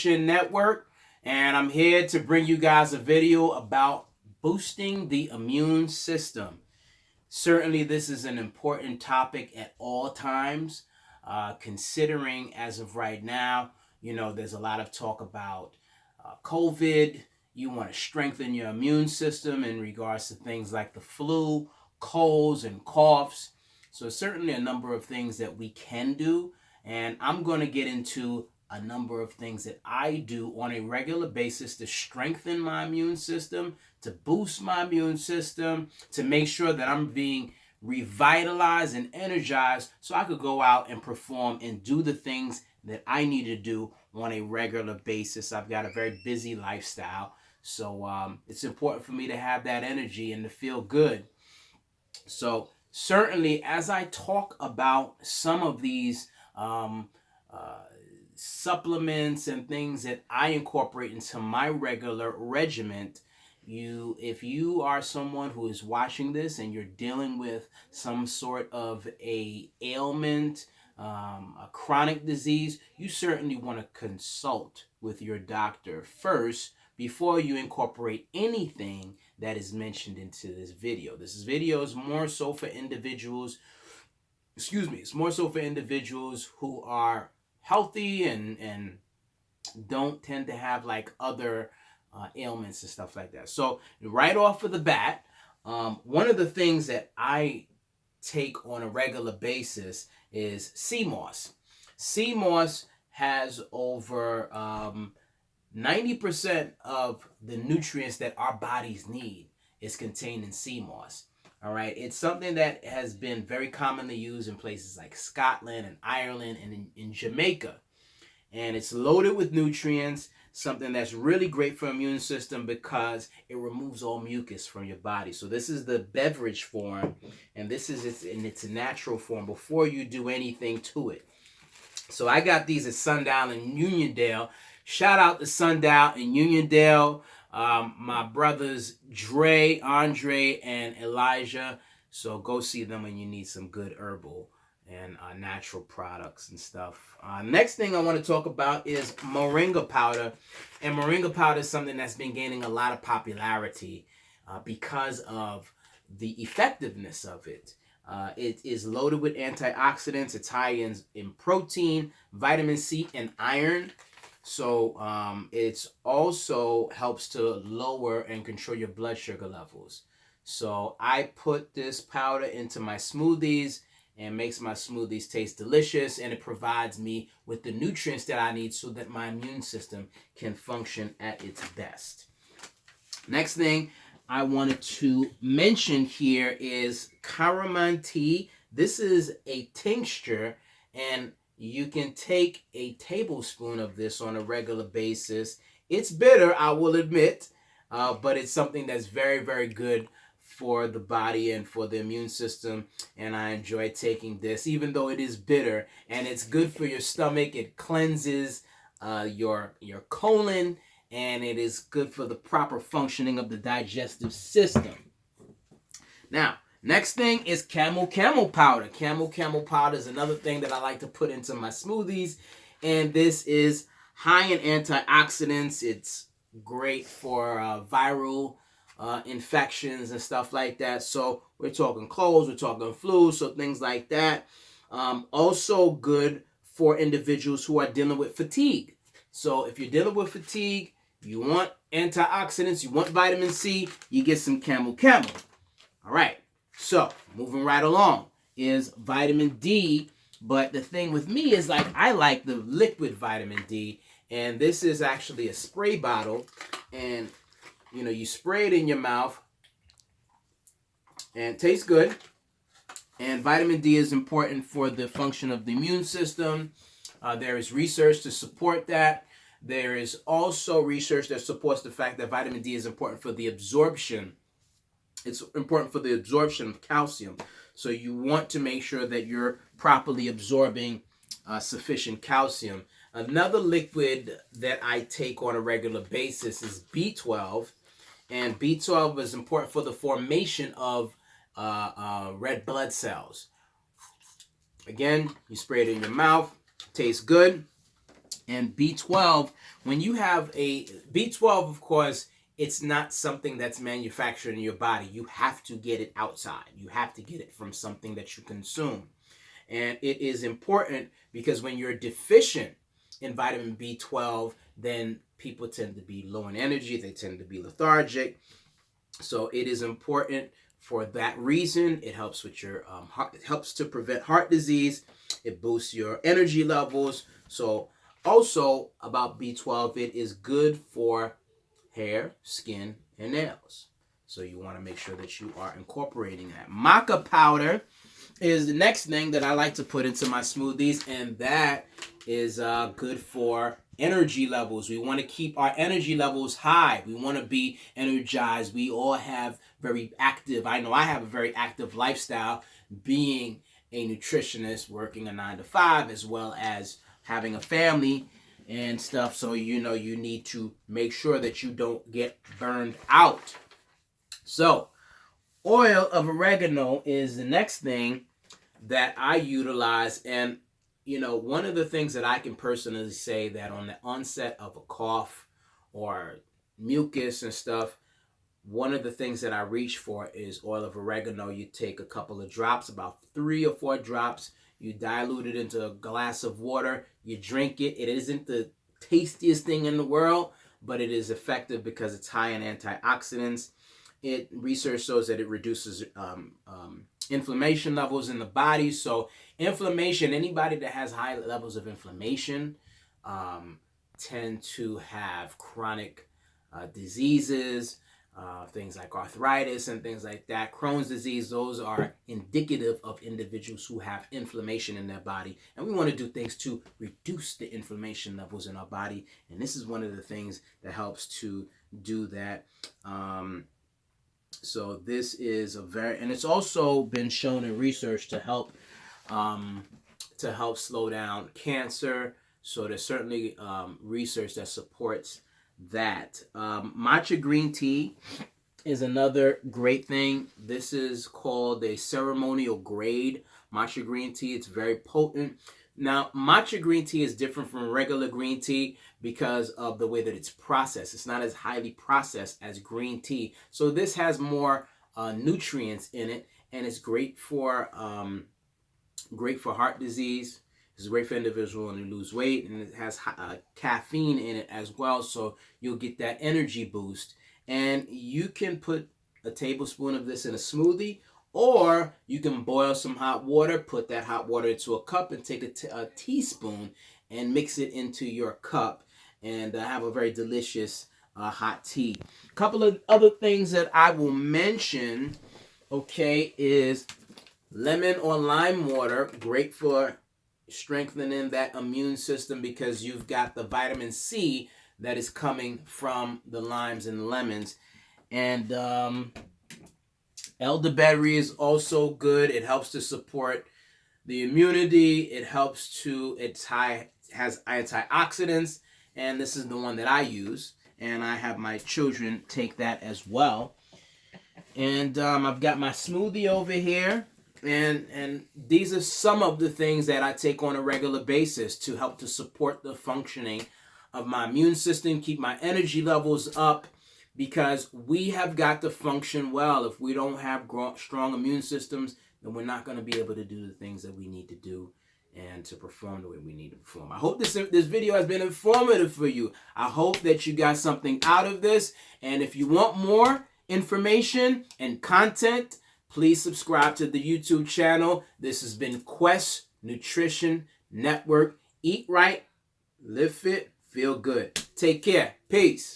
Network, and I'm here to bring you guys a video about boosting the immune system. Certainly, this is an important topic at all times, considering as of right now, there's a lot of talk about COVID. You want to strengthen your immune system in regards to things like the flu, colds, and coughs. So, certainly a number of things that we can do, and I'm going to get into a number of things that I do on a regular basis to strengthen my immune system, to boost my immune system, to make sure that I'm being revitalized and energized so I could go out and perform and do the things that I need to do on a regular basis. I've got a very busy lifestyle, so it's important for me to have that energy and to feel good. So certainly, as I talk about some of these supplements and things that I incorporate into my regular regimen, if you are someone who is watching this and you're dealing with some sort of a ailment, a chronic disease, you certainly want to consult with your doctor first before you incorporate anything that is mentioned into this video. This video is more so for individuals, it's more so for individuals who are healthy and don't tend to have like other ailments and stuff like that. So right off of the bat, one of the things that I take on a regular basis is Cmos. Cmos has over 90% of the nutrients that our bodies need is contained in Cmos. All right, it's something that has been very commonly used in places like Scotland and Ireland and in Jamaica. And it's loaded with nutrients, something that's really great for the immune system because it removes all mucus from your body. So this is the beverage form, and this is in its natural form before you do anything to it. So I got these at Sundial and Uniondale. Shout out to Sundial and Uniondale. My brothers Dre, Andre, and Elijah. So go see them when you need some good herbal and natural products and stuff. Next thing I want to talk about is Moringa powder. And Moringa powder is something that's been gaining a lot of popularity because of the effectiveness of it. It is loaded with antioxidants. It's high in protein, vitamin C, and iron. So it's also helps to lower and control your blood sugar levels. So I put this powder into my smoothies and makes my smoothies taste delicious, and it provides me with the nutrients that I need so that my immune system can function at its best. Next thing I wanted to mention here is Koromantee. This is a tincture, and you can take a tablespoon of this on a regular basis. It's bitter, I will admit, but it's something that's very, very good for the body and for the immune system. And I enjoy taking this, even though it is bitter. And it's good for your stomach. It cleanses your colon, and it is good for the proper functioning of the digestive system. Now, next thing is Camu Camu powder. Camu Camu powder is another thing that I like to put into my smoothies. And this is high in antioxidants. It's great for viral infections and stuff like that. So we're talking colds, we're talking flu, so things like that. Also good for individuals who are dealing with fatigue. So if you're dealing with fatigue, you want antioxidants, you want vitamin C, you get some Camu Camu. All right. So, moving right along is vitamin D, but the thing with me is like I like the liquid vitamin D, and this is actually a spray bottle, and you spray it in your mouth, and it tastes good. And vitamin D is important for the function of the immune system. There is research to support that. There is also research that supports the fact that vitamin D is important for the absorption. It's important for the absorption of calcium. So you want to make sure that you're properly absorbing sufficient calcium. Another liquid that I take on a regular basis is B12. And B12 is important for the formation of red blood cells. Again, you spray it in your mouth. Tastes good. And B12, when you have a B12, of course, it's not something that's manufactured in your body. You have to get it outside. You have to get it from something that you consume. And it is important because when you're deficient in vitamin B12, then people tend to be low in energy. They tend to be lethargic. So it is important for that reason. It helps with your heart. It helps to prevent heart disease. It boosts your energy levels. So also about B12, it is good for hair, skin, and nails. So you want to make sure that you are incorporating that. Maca powder is the next thing that I like to put into my smoothies, and that is good for energy levels. We want to keep our energy levels high. We want to be energized. We all have very active, I know I have a very active lifestyle, being a nutritionist, working a 9 to 5, as well as having a family and stuff. So you know you need to make sure that you don't get burned out. So oil of oregano is the next thing that I utilize. And you know, one of the things that I can personally say, that on the onset of a cough or mucus and stuff, one of the things that I reach for is oil of oregano. You take a couple of drops, about 3 or 4 drops, you dilute it into a glass of water, you drink it. It isn't the tastiest thing in the world, but it is effective because it's high in antioxidants. Research shows that it reduces inflammation levels in the body. So inflammation, anybody that has high levels of inflammation tend to have chronic diseases, things like arthritis and things like that. Crohn's disease, those are indicative of individuals who have inflammation in their body. And we want to do things to reduce the inflammation levels in our body. And this is one of the things that helps to do that. So this is and it's also been shown in research to help slow down cancer. So there's certainly research that supports that. Matcha green tea is another great thing. This is called a ceremonial grade matcha green tea. It's very potent. Now, matcha green tea is different from regular green tea because of the way that it's processed. It's not as highly processed as green tea. So this has more nutrients in it, and it's great for heart disease. It's great for individuals who lose weight, and it has caffeine in it as well, so you'll get that energy boost. And you can put a tablespoon of this in a smoothie, or you can boil some hot water, put that hot water into a cup, and take a teaspoon and mix it into your cup, and have a very delicious hot tea. A couple of other things that I will mention, okay, is lemon or lime water. Great for strengthening that immune system because you've got the vitamin C that is coming from the limes and lemons. And elderberry is also good. It helps to support the immunity. It has antioxidants, and this is the one that I use, and I have my children take that as well. And I've got my smoothie over here. And these are some of the things that I take on a regular basis to help to support the functioning of my immune system, keep my energy levels up, because we have got to function well. If we don't have strong immune systems, then we're not going to be able to do the things that we need to do and to perform the way we need to perform. I hope this video has been informative for you. I hope that you got something out of this. And if you want more information and content, please subscribe to the YouTube channel. This has been Quest Nutrition Network. Eat right, live fit, feel good. Take care. Peace.